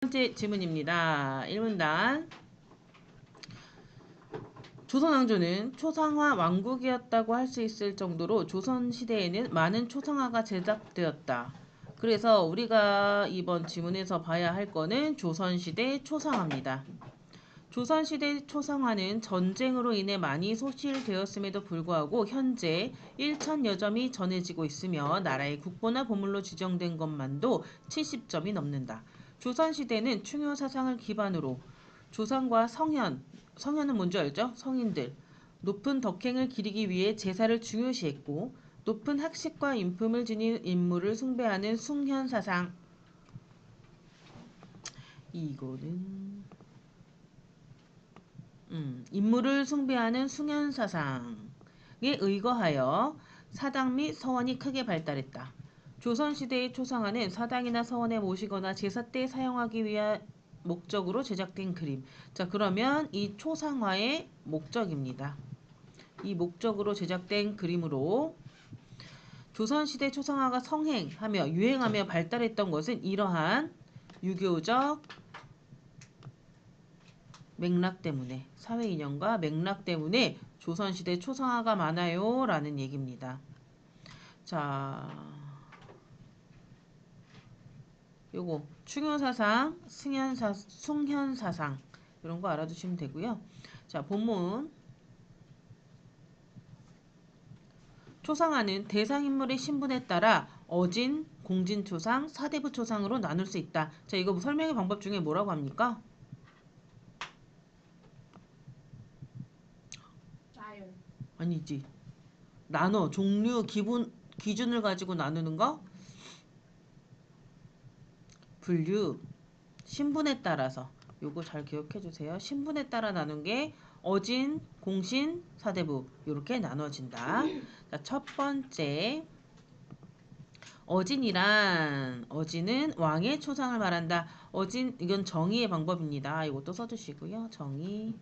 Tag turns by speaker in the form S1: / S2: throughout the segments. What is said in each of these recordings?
S1: 번째 질문입니다. 1문단. 조선왕조는 초상화 왕국이었다고 할 수 있을 정도로 조선시대에는 많은 초상화가 제작되었다. 그래서 우리가 이번 지문에서 봐야 할 거는 조선시대 초상화입니다. 조선시대 초상화는 전쟁으로 인해 많이 소실되었음에도 불구하고 현재 1,000여 점이 전해지고 있으며 나라의 국보나 보물로 지정된 것만도 70점이 넘는다. 조선시대는 충효 사상을 기반으로 조상과 성현은 뭔지 알죠? 성인들. 높은 덕행을 기리기 위해 제사를 중요시했고 높은 학식과 인품을 지닌 인물을 숭배하는 숭현 사상. 이거는 인물을 숭배하는 숭현 사상에 의거하여 사당 및 서원이 크게 발달했다. 조선시대의 초상화는 사당이나 서원에 모시거나 제사 때 사용하기 위한 목적으로 제작된 그림. 자, 그러면 이 초상화의 목적입니다. 이 목적으로 제작된 그림으로 조선시대 초상화가 성행하며 유행하며 발달했던 것은 이러한 유교적 맥락 때문에, 사회 인연과 맥락 때문에 조선시대 초상화가 많아요 라는 얘기입니다. 자, 요거 충효사상, 숭현사상 이런 거 알아두시면 되고요. 자, 본문. 초상화는 대상인물의 신분에 따라 어진, 공진초상, 사대부초상으로 나눌 수 있다. 자, 이거 설명의 방법 중에 뭐라고 합니까? 아니지. 나눠. 종류, 기준을 가지고 나누는 거? 분류. 신분에 따라서. 요거 잘 기억해 주세요. 신분에 따라 나눈 게 어진, 공신, 사대부 이렇게 나눠진다. 자, 첫 번째. 어진은 왕의 초상을 말한다. 어진, 이건 정의의 방법입니다. 이것도 써주시고요. 정의.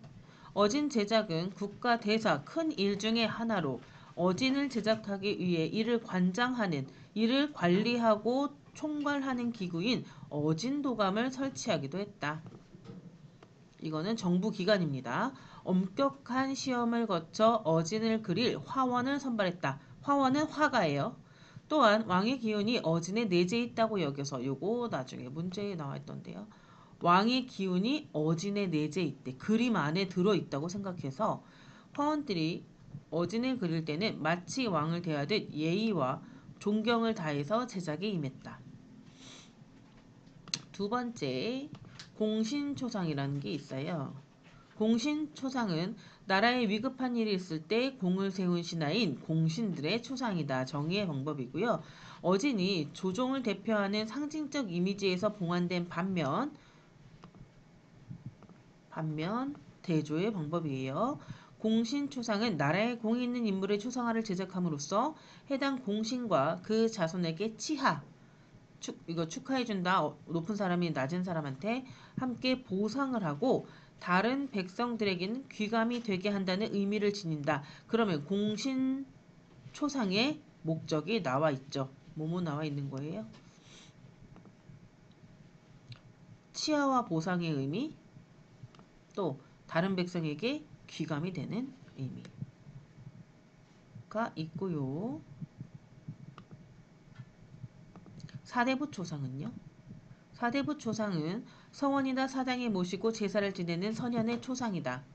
S1: 어진 제작은 국가 대사 큰 일 중의 하나로 어진을 제작하기 위해 이를 관장하는, 이를 관리하고 총괄하는 기구인 어진도감을 설치하기도 했다. 이거는 정부 기관입니다. 엄격한 시험을 거쳐 어진을 그릴 화원을 선발했다. 화원은 화가예요. 또한 왕의 기운이 어진에 내재 있다고 여겨서, 요거 나중에 문제에 나와 있던데요. 왕의 기운이 어진에 내재 있대. 그림 안에 들어있다고 생각해서 화원들이 어진을 그릴 때는 마치 왕을 대하듯 예의와 존경을 다해서 제작에 임했다. 두 번째, 공신초상이라는 게 있어요. 공신초상은 나라에 위급한 일이 있을 때 공을 세운 신하인 공신들의 초상이다. 정의의 방법이고요. 어진이 조종을 대표하는 상징적 이미지에서 봉안된 반면 대조의 방법이에요. 공신초상은 나라에 공이 있는 인물의 초상화를 제작함으로써 해당 공신과 그 자손에게 치하, 이거 축하해준다. 높은 사람이 낮은 사람한테 함께 보상을 하고 다른 백성들에게는 귀감이 되게 한다는 의미를 지닌다. 그러면 공신초상의 목적이 나와 있죠. 뭐뭐 나와 있는 거예요? 치하와 보상의 의미, 또 다른 백성에게 귀감이 되는 의미가 있고요. 사대부 초상은요? 사대부 초상은 서원이나 사당에 모시고 제사를 지내는 선현의 초상이다.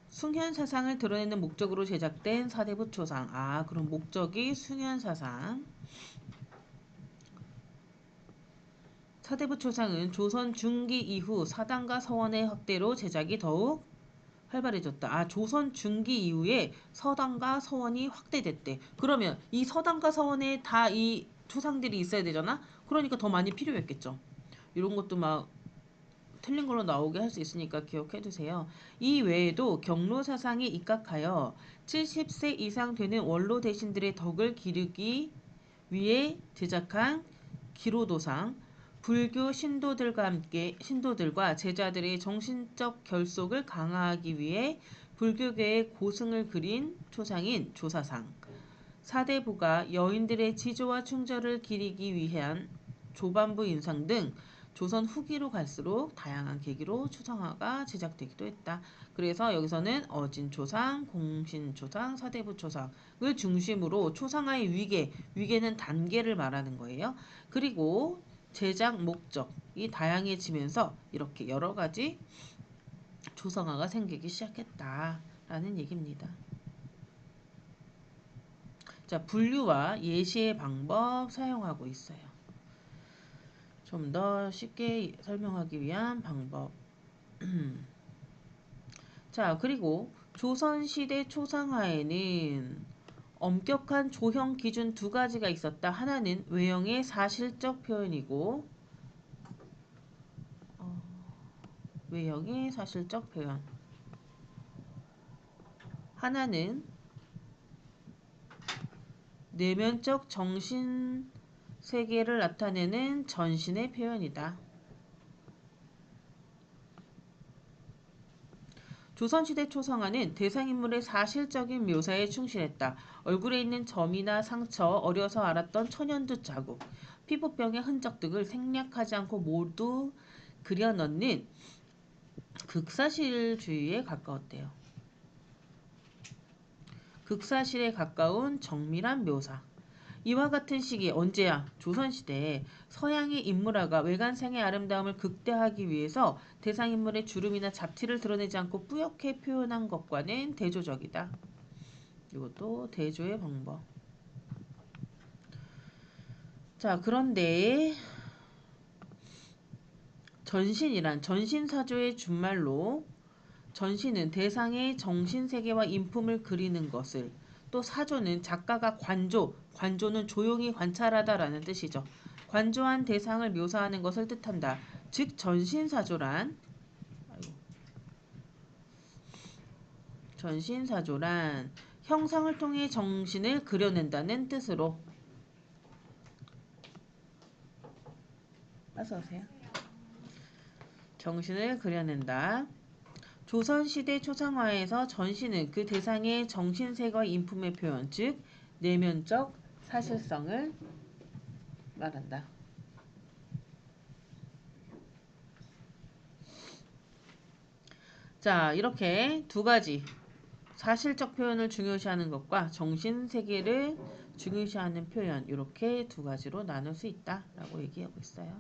S1: 숭현사상을 드러내는 목적으로 제작된 사대부 초상. 아, 그럼 목적이 숭현사상. 사대부 초상은 조선 중기 이후 사당과 서원의 확대로 제작이 더욱 활발해졌다. 아, 조선 중기 이후에 서당과 서원이 확대됐대. 그러면 이 서당과 서원에 다 이 초상들이 있어야 되잖아? 그러니까 더 많이 필요했겠죠. 이런 것도 막 틀린 걸로 나오게 할 수 있으니까 기억해 두세요. 이 외에도 경로 사상에 입각하여 70세 이상 되는 원로 대신들의 덕을 기르기 위해 제작한 기로도상, 불교 신도들과 제자들의 정신적 결속을 강화하기 위해 불교계의 고승을 그린 초상인 조사상, 사대부가 여인들의 지조와 충절을 기리기 위한 조반부 인상 등 조선 후기로 갈수록 다양한 계기로 초상화가 제작되기도 했다. 그래서 여기서는 어진초상, 공신초상, 사대부초상을 중심으로 초상화의 위계는 단계를 말하는 거예요. 그리고 제작 목적이 다양해지면서 이렇게 여러 가지 초상화가 생기기 시작했다라는 얘기입니다. 자, 분류와 예시의 방법 사용하고 있어요. 좀 더 쉽게 설명하기 위한 방법. 자, 그리고 조선시대 초상화에는 엄격한 조형 기준 두 가지가 있었다. 하나는 외형의 사실적 표현이고, 외형의 사실적 표현. 하나는 내면적 정신 세계를 나타내는 전신의 표현이다. 조선시대 초상화는 대상인물의 사실적인 묘사에 충실했다. 얼굴에 있는 점이나 상처, 어려서 알았던 천연두 자국, 피부병의 흔적 등을 생략하지 않고 모두 그려넣는 극사실주의에 가까웠대요. 극사실에 가까운 정밀한 묘사. 이와 같은 시기 언제야? 조선시대에 서양의 인물화가 외관상의 아름다움을 극대화하기 위해서 대상인물의 주름이나 잡티를 드러내지 않고 뿌옇게 표현한 것과는 대조적이다. 이것도 대조의 방법. 자, 그런데 전신이란 전신사조의 준말로 전신은 대상의 정신세계와 인품을 그리는 것을, 또 사조는 작가가 관조는 조용히 관찰하다라는 뜻이죠. 관조한 대상을 묘사하는 것을 뜻한다. 즉 전신사조란 형상을 통해 정신을 그려낸다는 뜻으로. 어서오세요. 정신을 그려낸다. 조선시대 초상화에서 전신은 그 대상의 정신세계와 인품의 표현, 즉 내면적 사실성을 말한다. 자, 이렇게 두 가지 사실적 표현을 중요시하는 것과 정신세계를 중요시하는 표현, 이렇게 두 가지로 나눌 수 있다라고 얘기하고 있어요.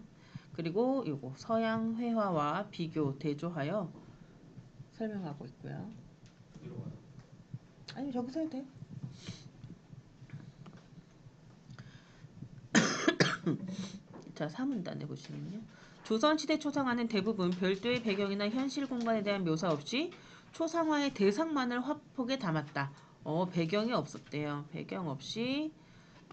S1: 그리고 요거 서양 회화와 비교, 대조하여 설명하고 있고요. 아니, 저기서 해도 돼요. 자, 3문단에 보시면요. 조선시대 초상화는 대부분 별도의 배경이나 현실 공간에 대한 묘사 없이 초상화의 대상만을 화폭에 담았다. 배경이 없었대요. 배경 없이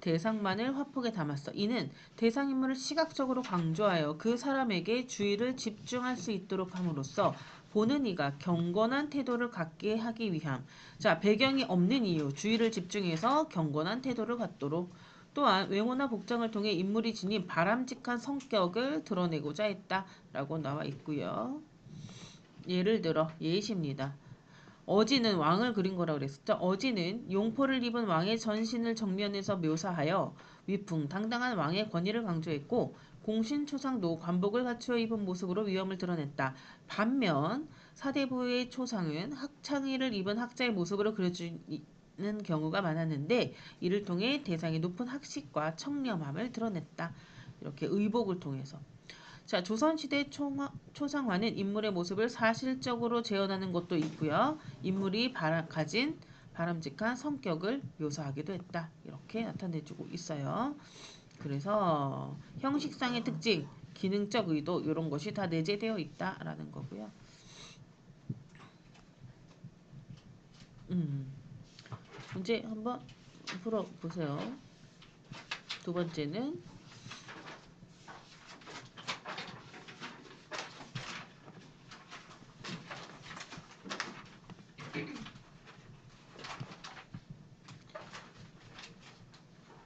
S1: 대상만을 화폭에 담았어. 이는 대상인물을 시각적으로 강조하여 그 사람에게 주의를 집중할 수 있도록 함으로써 보는 이가 경건한 태도를 갖게 하기 위함. 자, 배경이 없는 이유, 주의를 집중해서 경건한 태도를 갖도록. 또한 외모나 복장을 통해 인물이 지닌 바람직한 성격을 드러내고자 했다라고 나와 있고요. 예를 들어 예시입니다. 어진은 왕을 그린 거라고 그랬었죠. 어진은 용포를 입은 왕의 전신을 정면에서 묘사하여 위풍당당한 왕의 권위를 강조했고, 공신초상도 관복을 갖추어 입은 모습으로 위엄을 드러냈다. 반면 사대부의 초상은 학창의를 입은 학자의 모습으로 그려주는 경우가 많았는데, 이를 통해 대상의 높은 학식과 청렴함을 드러냈다. 이렇게 의복을 통해서. 자, 조선시대 초상화는 인물의 모습을 사실적으로 재현하는 것도 있고요. 인물이 가진 바람직한 성격을 묘사하기도 했다. 이렇게 나타내주고 있어요. 그래서 형식상의 특징, 기능적 의도 이런 것이 다 내재되어 있다라는 거고요. 문제 한번 풀어보세요. 두 번째는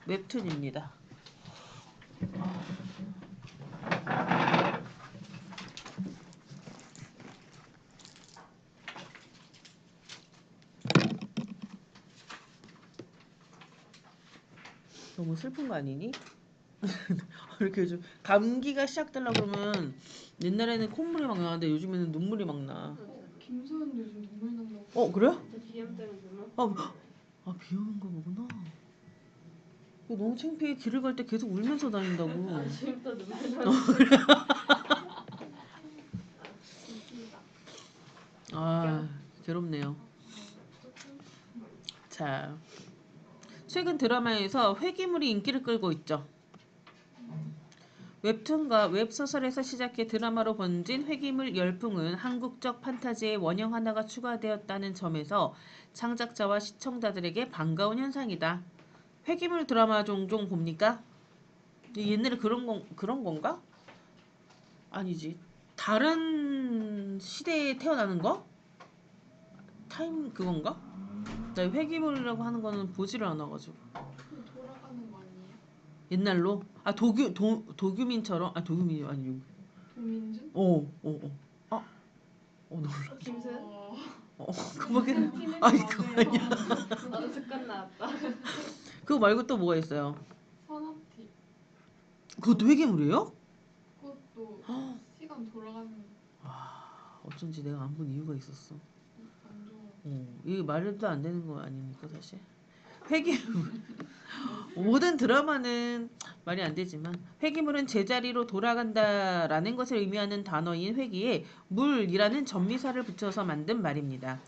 S1: 웹툰입니다. 너무 슬픈 거 아니니? 이렇게 좀 감기가 시작되려 그러면 옛날에는 콧물이 막 나는데 요즘에는 눈물이 막 나.
S2: 김소연도 요즘 눈물 난다고.
S1: 그래?
S3: 비염 때문에 그러나?
S1: 비 오는가 보구나. 그거 너무 창피해. 길을 갈 때 계속 울면서 다닌다고.
S3: 지금도 눈물 나는
S1: 아, 괴롭네요. 자, 최근 드라마에서 회귀물이 인기를 끌고 있죠. 웹툰과 웹소설에서 시작해 드라마로 번진 회귀물 열풍은 한국적 판타지의 원형 하나가 추가되었다는 점에서 창작자와 시청자들에게 반가운 현상이다. 회귀물 드라마 종종 봅니까? 옛날에 그런 건가? 아니지. 다른 시대에 태어나는 거? 타임 그건가? 나 회귀물이라고 하는 거는 보지를 않아가지고.
S2: 돌아가는 거 아니에요?
S1: 옛날로? 도규민처럼? 도규민이 아니고.
S2: 도민준?
S1: 아, 놀라.
S3: 김소연?
S1: 그거밖에.
S2: 티는
S1: 아니,
S2: 맞아요.
S1: 그거 아니야.
S3: 나도 습관 나왔다.
S1: 그거 말고 또 뭐가 있어요?
S2: 산업티.
S1: 그것도 회귀물이에요?
S2: 그것도 시간 돌아가는
S1: 어쩐지 내가 안 본 이유가 있었어.
S2: 안 좋아.
S1: 이게 말도 안 되는 거 아닙니까, 사실? 회귀물. 모든 드라마는 말이 안 되지만 회귀물은 제자리로 돌아간다라는 것을 의미하는 단어인 회귀에 물이라는 전미사를 붙여서 만든 말입니다.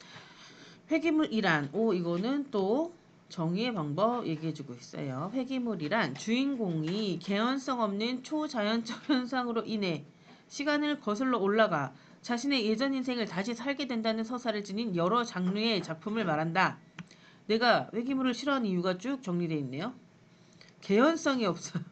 S1: 회귀물이란 이거는 또 정의의 방법 얘기해주고 있어요. 회귀물이란 주인공이 개연성 없는 초자연적 현상으로 인해 시간을 거슬러 올라가 자신의 예전 인생을 다시 살게 된다는 서사를 지닌 여러 장르의 작품을 말한다. 내가 회귀물을 싫어하는 이유가 쭉 정리되어 있네요. 개연성이 없어요.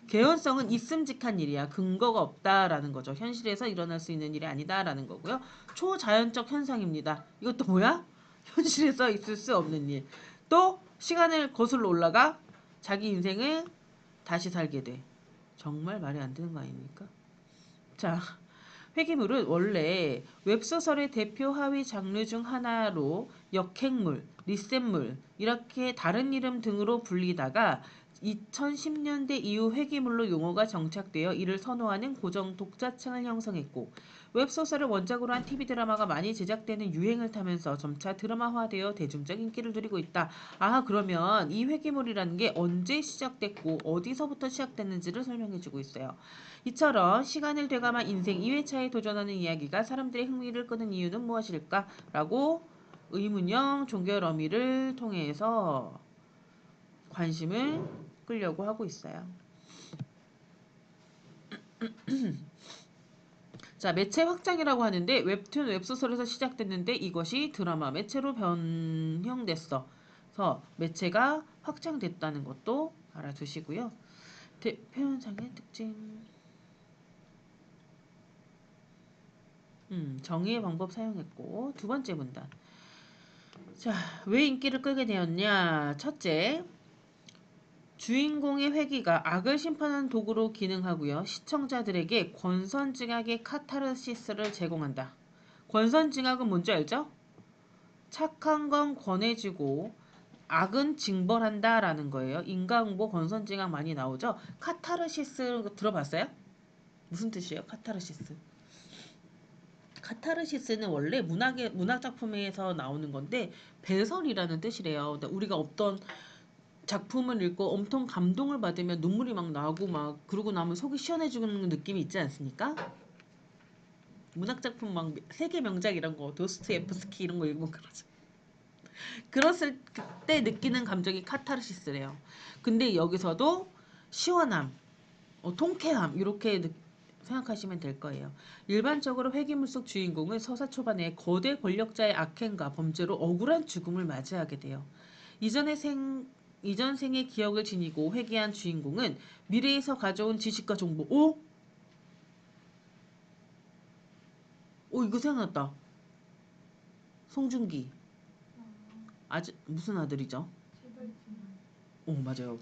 S1: 개연성은 있음직한 일이야. 근거가 없다라는 거죠. 현실에서 일어날 수 있는 일이 아니다라는 거고요. 초자연적 현상입니다. 이것도 뭐야? 현실에서 있을 수 없는 일. 또 시간을 거슬러 올라가 자기 인생을 다시 살게 돼. 정말 말이 안 되는 거 아닙니까? 자, 회귀물은 원래 웹소설의 대표 하위 장르 중 하나로 역행물, 리셋물 이렇게 다른 이름 등으로 불리다가 2010년대 이후 회귀물로 용어가 정착되어 이를 선호하는 고정 독자층을 형성했고 웹소설을 원작으로 한 TV 드라마가 많이 제작되는 유행을 타면서 점차 드라마화되어 대중적 인기를 누리고 있다. 그러면 이 회귀물이라는 게 언제 시작됐고 어디서부터 시작됐는지를 설명해주고 있어요. 이처럼 시간을 되감아 인생 2회차에 도전하는 이야기가 사람들의 흥미를 끄는 이유는 무엇일까? 라고 의문형 종결 어미를 통해서 관심을 끌려고 하고 있어요. 자, 매체 확장이라고 하는데 웹툰, 웹소설에서 시작됐는데 이것이 드라마 매체로 변형됐어. 그래서 매체가 확장됐다는 것도 알아두시고요. 표현상의 특징. 정의의 방법 사용했고 두 번째 문단. 자, 왜 인기를 끌게 되었냐? 첫째, 주인공의 회귀가 악을 심판하는 도구로 기능하고요. 시청자들에게 권선징악의 카타르시스를 제공한다. 권선징악은 뭔지 알죠? 착한 건 권해주고 악은 징벌한다라는 거예요. 인과응보, 권선징악 많이 나오죠? 카타르시스 들어봤어요? 무슨 뜻이에요? 카타르시스. 카타르시스는 원래 문학 작품에서 나오는 건데 배설이라는 뜻이래요. 근데 우리가 어떤 작품을 읽고 엄청 감동을 받으면 눈물이 막 나고 막 그러고 나면 속이 시원해지는 느낌이 있지 않습니까? 문학 작품 막 세계 명작 이런 거 도스토옙스키 이런 거 읽으면 그러죠. 그랬을 때 느끼는 감정이 카타르시스래요. 근데 여기서도 시원함, 통쾌함 이렇게 생각하시면 될 거예요. 일반적으로 회귀물 속 주인공은 서사 초반에 거대 권력자의 악행과 범죄로 억울한 죽음을 맞이하게 돼요. 이전 생의 기억을 지니고 회귀한 주인공은 미래에서 가져온 지식과 정보. 이거 생각났다. 송중기. 무슨 아들이죠? 맞아요.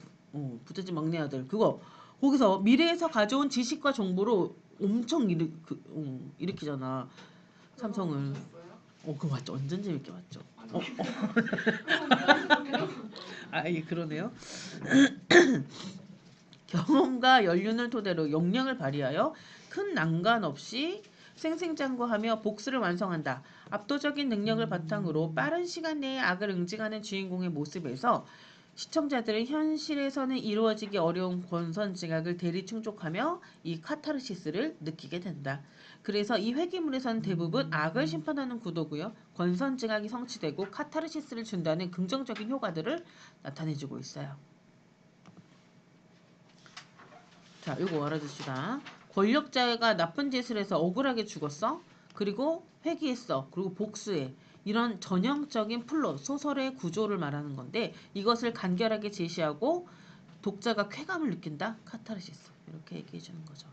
S1: 부잣집 막내 아들. 그거 거기서 미래에서 가져온 지식과 정보로 엄청 일으키잖아. 삼성을. 그거 맞죠. 완전 재밌게 봤죠. 예, 그러네요. 경험과 연륜을 토대로 역량을 발휘하여 큰 난관 없이 생생장구하며 복수를 완성한다. 압도적인 능력을 바탕으로 빠른 시간 내에 악을 응징하는 주인공의 모습에서 시청자들은 현실에서는 이루어지기 어려운 권선징악을 대리 충족하며 이 카타르시스를 느끼게 된다. 그래서 이 회귀물에서는 대부분 악을 심판하는 구도고요. 권선징악이 성취되고 카타르시스를 준다는 긍정적인 효과들을 나타내주고 있어요. 자, 이거 알아두시다. 권력자가 나쁜 짓을 해서 억울하게 죽었어. 그리고 회귀했어. 그리고 복수해. 이런 전형적인 플롯, 소설의 구조를 말하는 건데 이것을 간결하게 제시하고 독자가 쾌감을 느낀다. 카타르시스. 이렇게 얘기해 주는 거죠.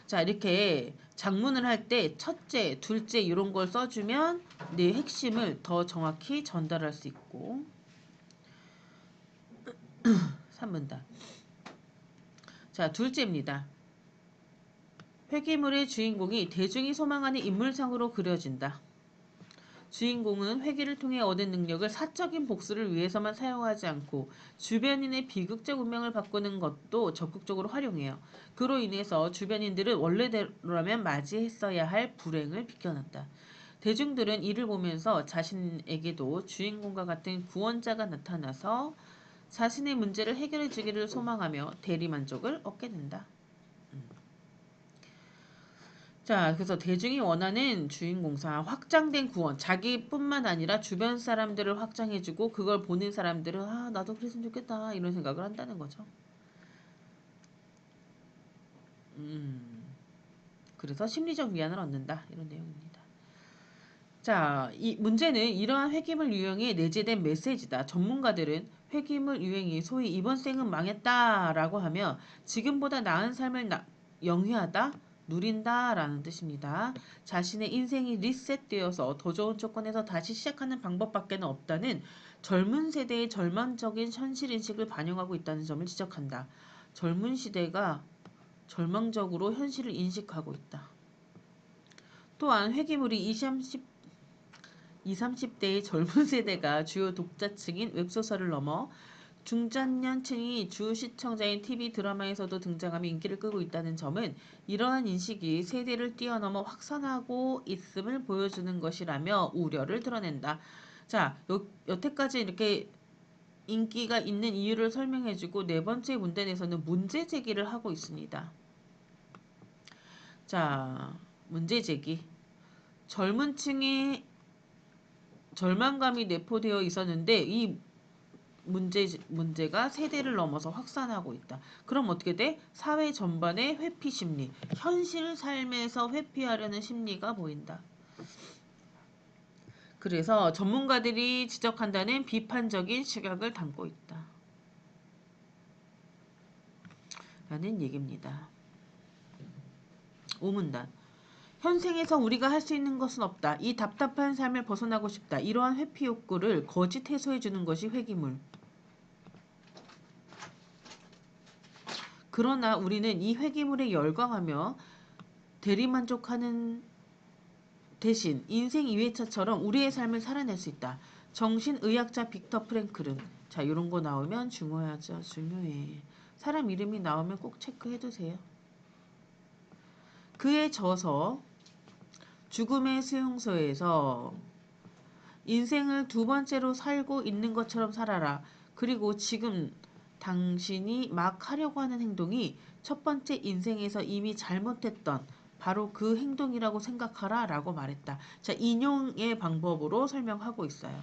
S1: 자, 이렇게 장문을 할 때 첫째, 둘째 이런 걸 써주면 내 핵심을 더 정확히 전달할 수 있고 3문단. 자, 둘째입니다. 회귀물의 주인공이 대중이 소망하는 인물상으로 그려진다. 주인공은 회귀를 통해 얻은 능력을 사적인 복수를 위해서만 사용하지 않고 주변인의 비극적 운명을 바꾸는 것도 적극적으로 활용해요. 그로 인해서 주변인들은 원래대로라면 맞이했어야 할 불행을 비껴난다. 대중들은 이를 보면서 자신에게도 주인공과 같은 구원자가 나타나서 자신의 문제를 해결해 주기를 소망하며 대리만족을 얻게 된다. 자, 그래서 대중이 원하는 주인공상 확장된 구원, 자기뿐만 아니라 주변 사람들을 확장해주고 그걸 보는 사람들은 아, 나도 그랬으면 좋겠다 이런 생각을 한다는 거죠. 그래서 심리적 위안을 얻는다 이런 내용입니다. 자, 이 문제는 이러한 회귀물 유형에 내재된 메시지다. 전문가들은 회귀물 유행이 소위 이번 생은 망했다라고 하며 지금보다 나은 삶을 영위하다, 누린다라는 뜻입니다. 자신의 인생이 리셋되어서 더 좋은 조건에서 다시 시작하는 방법밖에 없다는 젊은 세대의 절망적인 현실인식을 반영하고 있다는 점을 지적한다. 젊은 시대가 절망적으로 현실을 인식하고 있다. 또한 회귀물이 20, 30대의 젊은 세대가 주요 독자층인 웹소설을 넘어 중장년층이 주 시청자인 TV 드라마에서도 등장하며 인기를 끄고 있다는 점은 이러한 인식이 세대를 뛰어넘어 확산하고 있음을 보여주는 것이라며 우려를 드러낸다. 자, 여태까지 이렇게 인기가 있는 이유를 설명해주고 네 번째 문단에서는 문제 제기를 하고 있습니다. 자, 문제 제기. 젊은 층의 절망감이 내포되어 있었는데 이 문제가 세대를 넘어서 확산하고 있다. 그럼 어떻게 돼? 사회 전반의 회피 심리, 현실 삶에서 회피하려는 심리가 보인다. 그래서 전문가들이 지적한다는 비판적인 시각을 담고 있다. 라는 얘기입니다. 5문단. 현생에서 우리가 할 수 있는 것은 없다. 이 답답한 삶을 벗어나고 싶다. 이러한 회피 욕구를 거짓 해소해 주는 것이 회귀물. 그러나 우리는 이 회귀물에 열광하며 대리만족하는 대신 인생 2회차처럼 우리의 삶을 살아낼 수 있다. 정신의학자 빅터 프랭클은 자, 이런 거 나오면 중요하죠. 중요해. 사람 이름이 나오면 꼭 체크해 두세요. 그의 저서 죽음의 수용소에서 인생을 두 번째로 살고 있는 것처럼 살아라. 그리고 지금 당신이 막 하려고 하는 행동이 첫 번째 인생에서 이미 잘못했던 바로 그 행동이라고 생각하라 라고 말했다. 자, 인용의 방법으로 설명하고 있어요.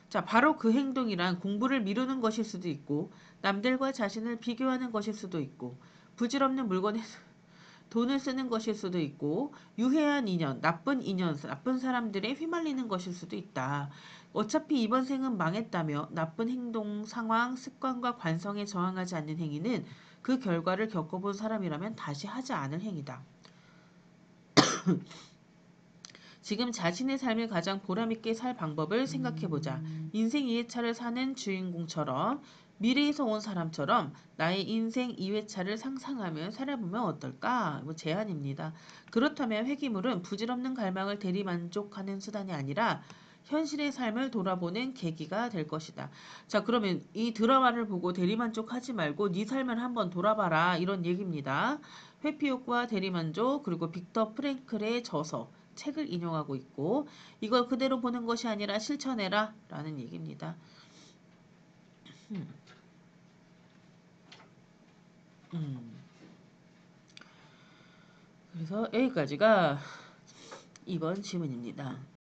S1: 자, 바로 그 행동이란 공부를 미루는 것일 수도 있고 남들과 자신을 비교하는 것일 수도 있고 부질없는 물건에 돈을 쓰는 것일 수도 있고 유해한 인연, 나쁜 사람들에 휘말리는 것일 수도 있다. 어차피 이번 생은 망했다며 나쁜 행동, 상황, 습관과 관성에 저항하지 않는 행위는 그 결과를 겪어본 사람이라면 다시 하지 않을 행위다. 지금 자신의 삶을 가장 보람있게 살 방법을 생각해보자. 인생 2회차를 사는 주인공처럼 미래에서 온 사람처럼 나의 인생 2회차를 상상하며 살아보면 어떨까? 제안입니다. 그렇다면 회귀물은 부질없는 갈망을 대리만족하는 수단이 아니라 현실의 삶을 돌아보는 계기가 될 것이다. 자, 그러면 이 드라마를 보고 대리만족하지 말고 네 삶을 한번 돌아봐라 이런 얘기입니다. 회피욕과 대리만족 그리고 빅터 프랭클의 저서 책을 인용하고 있고 이걸 그대로 보는 것이 아니라 실천해라 라는 얘기입니다. 그래서 여기까지가 이번 지문입니다.